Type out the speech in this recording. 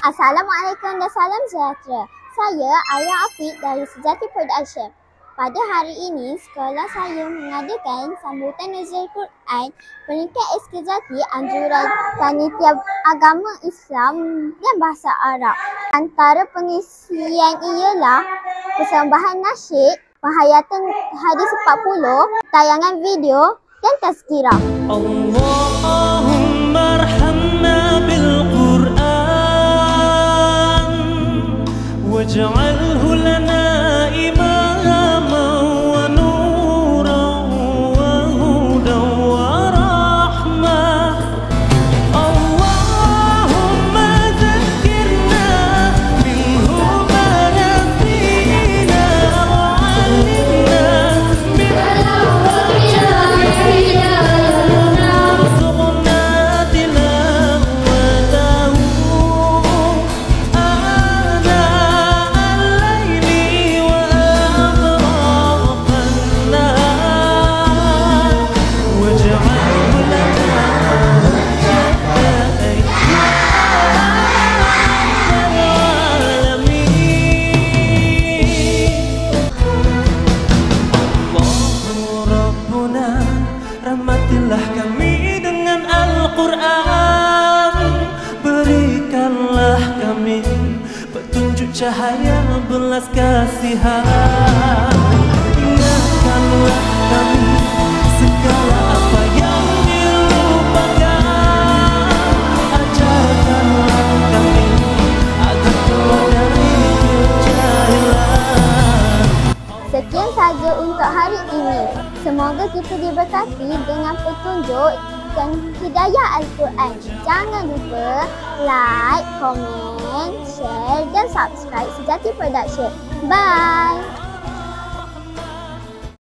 Assalamualaikum dan salam sejahtera. Saya Arya Afiq dari Sejati Production. Pada hari ini, sekolah saya mengadakan sambutan Nuzul Quran peringkat SKJati Anjuran Panitia Agama Islam dan Bahasa Arab. Antara pengisian ialah persembahan nasyid, penghayatan hadis 40, tayangan video dan tazkirah. Allahumma arhamna bil Quran waj'alhu lana imama wa nuran wa hudan wa rahmah. Allahumma zakkirna minhu ma nasina wa 'allimna rahmatilah kami dengan Al-Quran, berikanlah kami petunjuk cahaya belas kasihan, ingatkanlah kami segala apa yang dilupakan, ajarkanlah kami agar keluar dari kejahilan. Sekian sahaja untuk hari ini. Semoga kita diberkati dengan petunjuk dan hidayah Al-Quran. Jangan lupa like, komen, share dan subscribe Sejati Production. Bye!